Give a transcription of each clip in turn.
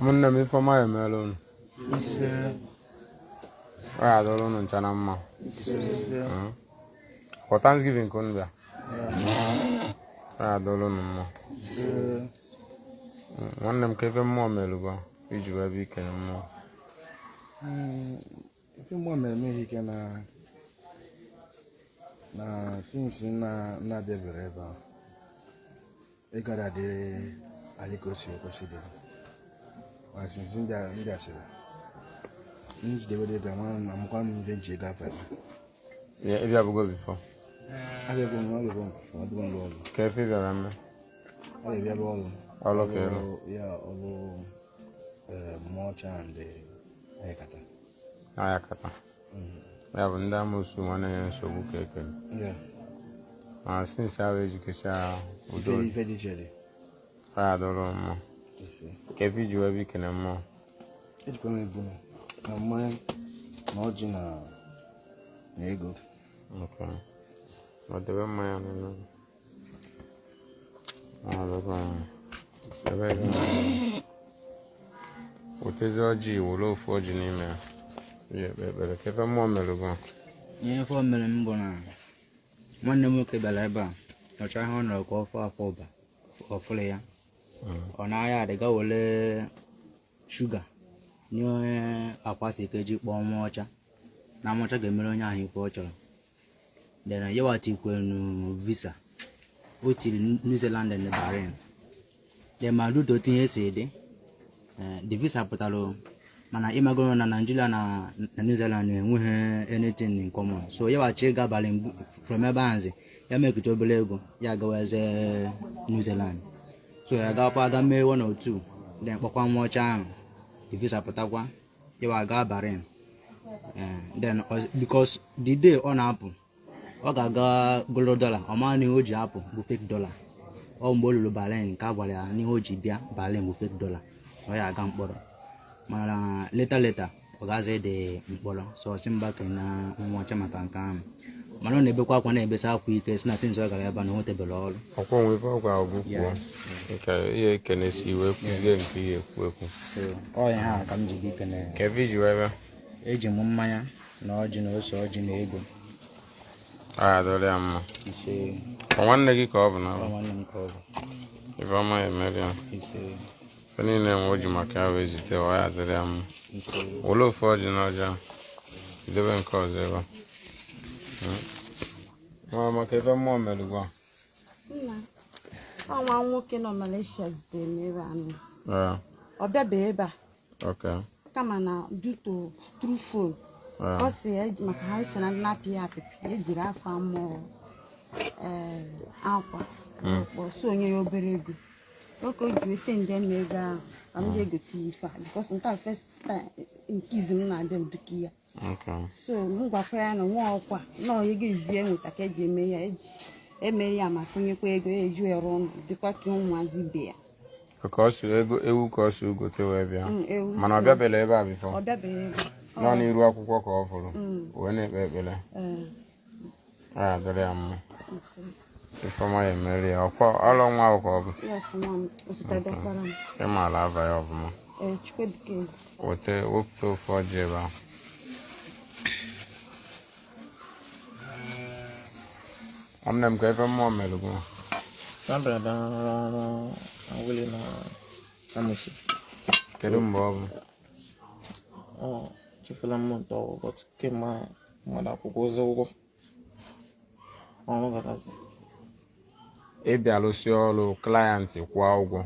Munne mi Ifeoma emelụ ya adọrọ unu ncha na mma. For Thanksgiving ka unu bịa. Ya adọrọ unu mma. Nwanne m ka ife mmụọ melụ gwa iji wee bụ ike na mmụọ. Ife mmụọ mere m ike na since na bịabere ebe a ịgara dị alikosi ekwesịrị ma since ndị asịrị njidewede ebe nwa na mkwa m ndị nji gafe Ebe abụgo bifo abịago m ọdụgo ndị ọrụ ka efe bịara mme ọ bịa bụ ọrụ ka elu ya ọrụ mọcha ndị ayakata ya bụ ndị amoosu nwanne ya nsogbu ka ekele ma since ahụ ejikecha udo ife dị iche dị ya adọrọ mma ka efe iji wee bụ ike na mmụọ ejikwa m ego na mmanya na ọjị na ego ọ debe mmanya n'ụlọ wetezi ọjị were ofu ọjị n'ime ya ekpere ka efe mmụọ mere gụ ihe ife o mere m bụ na nwanne m nwoke bịara ebe a nọcha ihe ọ nọrọ ka ọfụ afọ ụba ọfụrụ ya ọ na-ahịa adịga were shuga nye onye akwasị ka eji kpọọ nwa ọcha na amụcha ga-emere onye ahụ ife ọ chọrọ dena yewatikwenu visa o tiri New Zealand na Bahrain de ma duto tinye si dị the visa pụtara mana ịmagoro na Nigeria na New Zealand enweghị anything in common so yewachi gabalị from ebe anzi ya mekụta obere ego ya gaweze New Zealand so ya gakwa aga mee 1 or 2 then kpọkwa nwa ọcha ahụ the visa pụtakwa yewa ga Bahrain then because the day ọ na-apụ ọ ga-aga golo dollar ọ mara n'ihe o ji apụ bụ fake dollar ọ mgbe o lụrụ Bahrain ka a gwara ya n'ihe o ji bịa Bahrain bụ fake dollar ọ ya aga mkpọrọ mana leta ọ ga-aza ede mkpọrọ so si mba ke na nwa ọcha maka nke ahụ mana ọ na-ebekwa akwa na-ebesa akwa ike si na sinzi ọ gara ebe a na o nwetebere ọrụ ọkwa onwe ife ọgwa ọgwụ kwuo nke ihe ekenesi iwe kwuzie nke ihe ekwu ọ ya ha ka m ji gị ikene ka ebe iji wee bịa eji m mmanya na ọjị na ose ọjị na ego a adọrọ ya mma ise nwanne gị ka ọ bụ na nwanne m ka ọ bụ Ifeoma emeri ya ise ife niile nwe o ji maka ya wee zite ọ ya adịrị ya mma ise wole ofu ọjị na ọjị ahụ idebe nke ọzọ ebe a maka ife mmụọ mere gwa nna ọnwa nwoke nọ Malaysia zitere m ebe anụ ọ bịabeghị ebe a kama na duto true phone ọ sị maka ha so na ndị na-apị ya apịpị ejiri afọ mmụọ akwa kpọsụ onye ya obere ego oke o ji esi nje m ego ahụ ka m ga-egote ife a bikos nta first time nke izi m na-abịa uduki ya so m gwakwa ya na nwa ọkwa nọọ ego izi enweta ka eji eme ya emere ya maka onyekwa ego ya eju ya ọrụ dịkwa ka ụmụazị ibe ya ka ọ sụ ego ewu ka ọ sụ ugote wee bịa mana ọ bịabela ebe a bifo ọ bịabeghị ebe nọ n'iru akwụkwọ ka ọ fụrụ wee na-ekpe ekpere ya adịrị ya mma Ifeoma ya emeri ya ọkwa ọlụ nwa ahụ ka ọ bụ ịmaala ava ya ọbụma wepụta ofu ọjị ebe ahụ nwanne m ka ife mmụọ mere gụ kedu mgbe ọ bụ chefula m ntọ ụbọchị kemgbe mmadụ akwụkwọ ụzọ ụgwọ ọrụ garazi ịbịa lụsi ọrụ klayentị kwụọ ụgwọ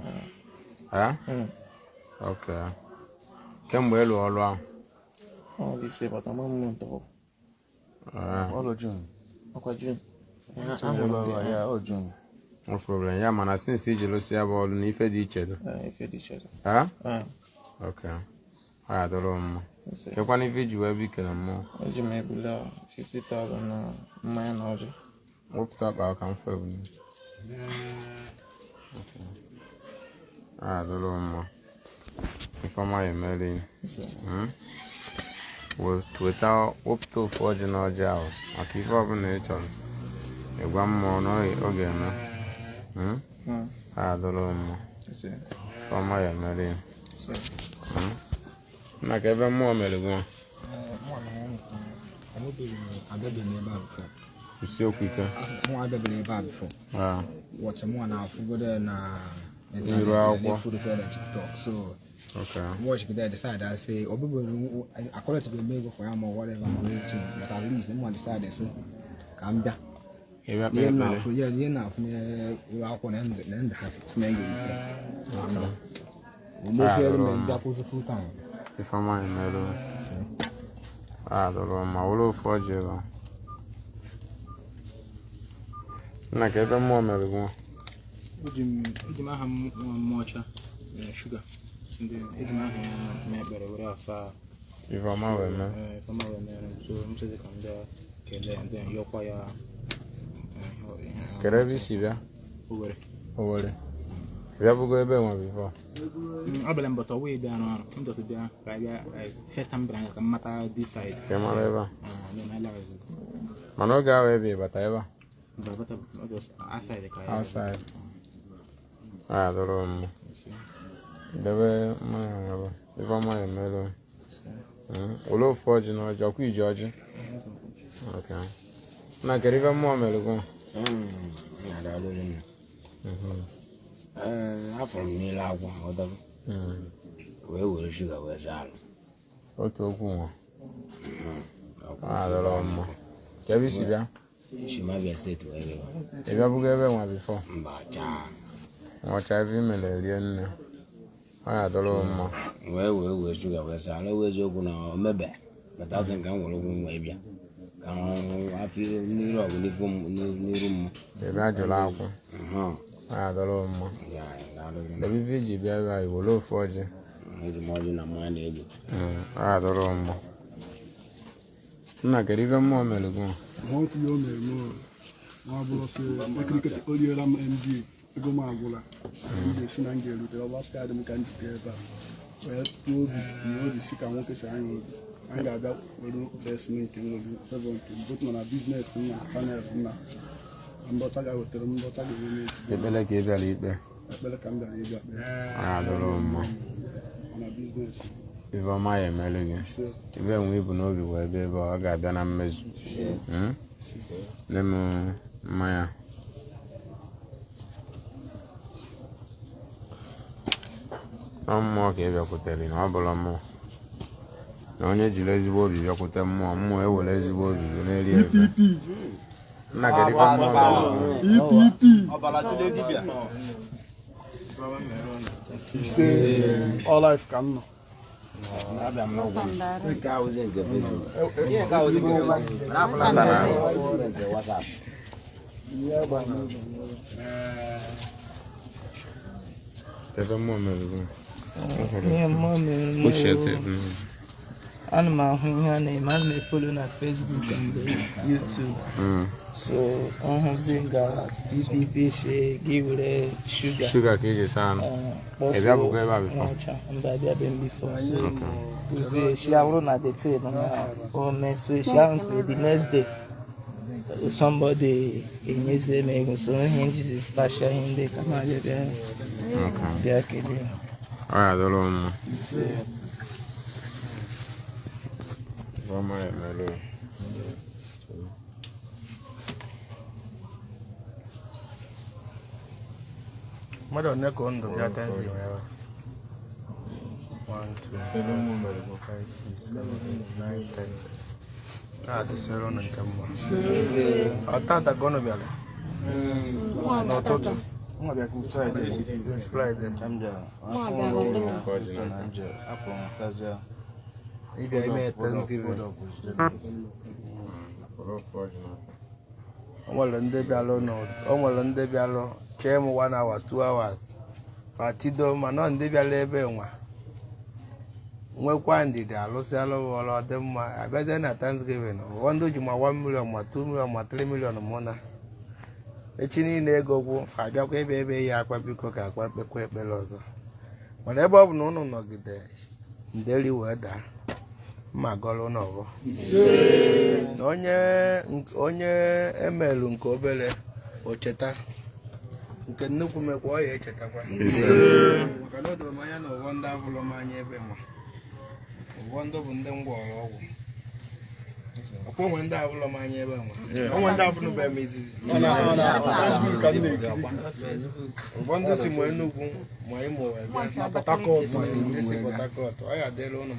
kemgbe ịlụ ọrụ ahụ ọ dị ise bata ma m ntọ ọrụ June ọkwa June June no problem ya mana since iji lụsi ya bụ ọrụ na ife dị iche ọ ya dọrọ mma kekwana ife iji wee bụ ike na mmụọ eji m ebule 50,000 na mmanya na ọjị wepụta akpa ka mfe bụ ọ ya dọrọ mma Ifeoma ya emeri wepụta ofu ọjị na ọjị ahụ maka ife ọbụla ị chọrọ ịgwa mmụọ na ọ ga-eme ọ ya dọrọ mma Ifeoma ya emeri nna ka ebe mmụọ mere gị isi okwu ike iru akwụkwọ okay. Watch that decide I say or I call it to be made for him or whatever I'm waiting, but at least them one decide they say come back. Yeah, now for you are going to end happy to make it. We make them back with the full time. If I'm in the I don't know, my will for you. Like every moment, everyone. Would you have more sugar? And then it might have better without if I'm away, man. If I'm away, man, so I'm saying come there, and then you're quite can I be see there? Over there. We have to go before. I believe, but away down on into the first time I can matter this side. Come on, ever. Then I Mano go away, but ever. But just outside the car. Outside. Ah, the room. The way my if I'm my mellow. Olo forge no Joku George. Okay. Na get even more mellow. After me, like one other. Where will sugar was out? Otu ah, the room. Can you see that? She might be a state to everyone. If you have ever one before. But What I've been alien. Ah, the room. Where will sugar was out? Always open or maybe, but doesn't come along maybe. I feel near of the room. The gradual. Ah, the room. The VG bear will low forge. The more than a money. Ah, the room. Not get even more mellow. Want to know marvelous MG. Go Magula. The Sinangel with the last garden can together. Well, you know the sick and want to say I got that best meeting with my business in my channel. I'm not talking with them, but I the Bella gave a leap there. Ah, the room. On a business. If I'm my melody, even we will know the way, baby, I got done a mess. Lemon, Maya. Mmụọ ka ị bịakwutere na ọ bụla mmụọ na onye jiri ezigbo obi bịakwute mmụọ mmụọ ewere ezigbo obi n'eri efe nna kedu ka Ise all life can no. I'm my follow on Facebook and YouTube. So on Zinga, PPP, give sugar. Sugar cages and if you have to go before. And by the been before. So she run at the table. So she the next day. Somebody in his name, so he start sharing the camera there. Okay. Ah, the room. My melody. Mother neck on the attendance. 1, 2, 3, 4, 5, 6, 7, 8, 9, 10. Ah, this is on the camera. I thought I'm gonna be alive. No, total. Since Friday. Since Friday. I'm there. Maybe I made Thanksgiving. Came 1 hour, 2 hours. Partido, Manon de Bialebe. When did I lose all of them? I bet then at Thanksgiving. 1 million, 2 million, 3 million a month. A chinny nego, 5 baby, Aqua-Okuko, Aqua-Okuko, Belosa. Whenever no get there, daily weather. Magolo novo. Onye emelu nke obele ocheta nke nnukwu mekwa ọ ya echetakwa maka na o doro m anya na ụgwọ ndị abụrụ m anya ebe nwa ụgwọ ndị bụ ndị ngwa ọrụ ọgwụ ọkwa onwe ndị abụrụ m anya ebe nwa onwe ndị abụrụ bụ eme izizi ụgwọ ndị si ma Enugu ma Imo na Port Harcourt ndị si Port Harcourt ọ ya dịrị ụnụ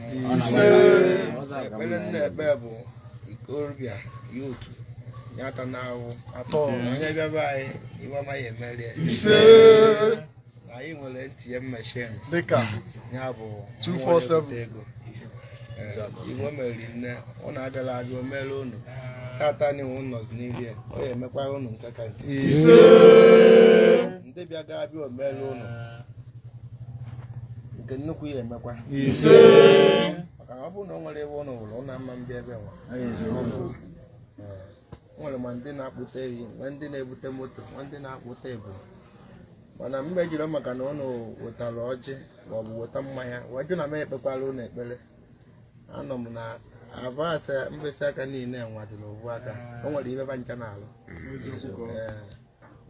ekpere ndị ebe bụ ikorobịa ya otu ya ata n'ahụ atọ onye bịaba anyị iwe amaghị emeri anyị nwere ntinye mmechin dịka ya bụ 247 ego iwe meriri nne ọ na-abịala abịa o mere unu tata n'iwu nọzi n'iri ọ ya emekwara unu nke ka nke ndị bịa ga abịa o mere unu nke nnukwu ya emekwa maka na ọ bụrụ na o nwere ebe ụnụ ụlọ ụnụ ama mbịa ebe nwa nwere ma ndị na-akpụta ehi ma ndị na-ebute moto ma ndị na-akpụta ebu mana mgbe ejiri maka na ụnụ wetara ọjị maọbụ weta mmanya wajụ na m ekpekwara ụnụ ekpere anọ m na abasa mkpịsị aka niile nwadịrị ovu aka o nwere ibeba ncha n'alụ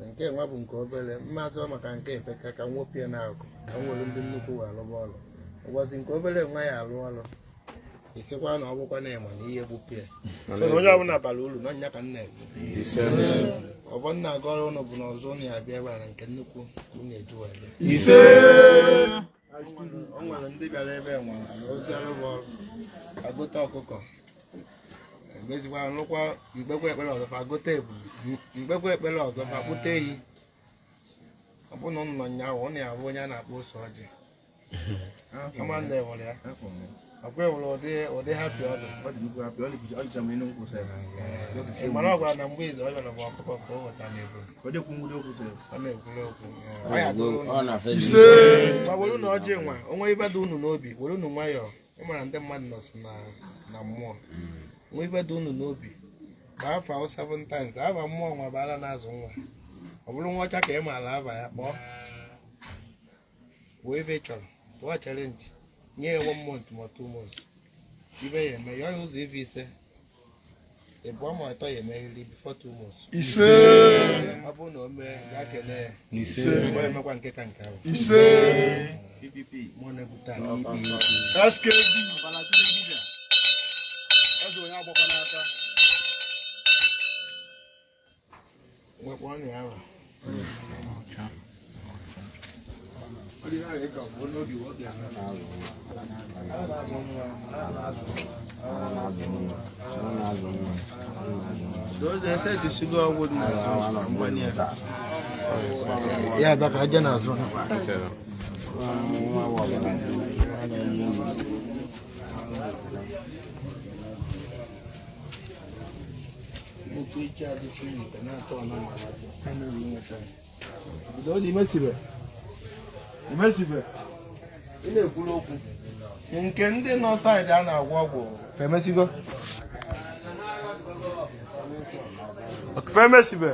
nke nwa bụ nke obere mmasị maka nke epeka ka nwopie na akụ ka m nwere ndị nnukwu wee alụba ọrụ ụbọchị nke obere nwa ya alụ ọrụ isikwa na ọ bụkwa na ịma na ihe gbupie so na onye ọbụla bara uru na nya ka nna ekwu ọbọ nna aga ọrụ ụnụ bụ na ọzọ ụnụ ya bịa ebe a na nke nnukwu ụnụ eju wee bịa o nwere ndị bịara ebe nwere ozi arụba ọrụ agote ọkụkọ emezikwa nrụkwa mkpekwa ekpere ọzọfa agote ebu mkpekwa ekpere ọzọfa kpụta ehi ọ bụ na ụnụ nọ nyaahụ ụnụ ya bụ onye a na-akpọ ose ọjị kama nna ewere ya ọkwa ewere ụdị hapi ọdụ mana ọ gwara na mgbe izu ọ bịara bụ ọkụkọ ka o weta n'ego ọ na-ekwuru okwu ma were unu ọjị nwa onwe ibe dị unu n'obi were unu nwayọọ ịmara ndị mmadụ nọsị na mmụọ nwe ibe dị unu n'obi gbaa afọ ahụ 7 times aba mmụọ nwa baala na-azụ nwa ọ bụrụ nwa ọcha ka ị maara aba ya kpọọ bụ ebe ị chọrọ tụọ chalenji nye ya 1 month ma 2 months ibe ya eme ya ụzọ ife ise ịbụọ ma atọ ya emegheri before 2 months ọ bụrụ na o mee ya kelee ya ọ emekwa nke ka nke ahụ mụ na-ebute nwekwa ọnụ ya ahụ those they said the sugar would not yeah back again as well nke ndị nọ saịdị a na-agwọ ọgwụ femesigo femesibe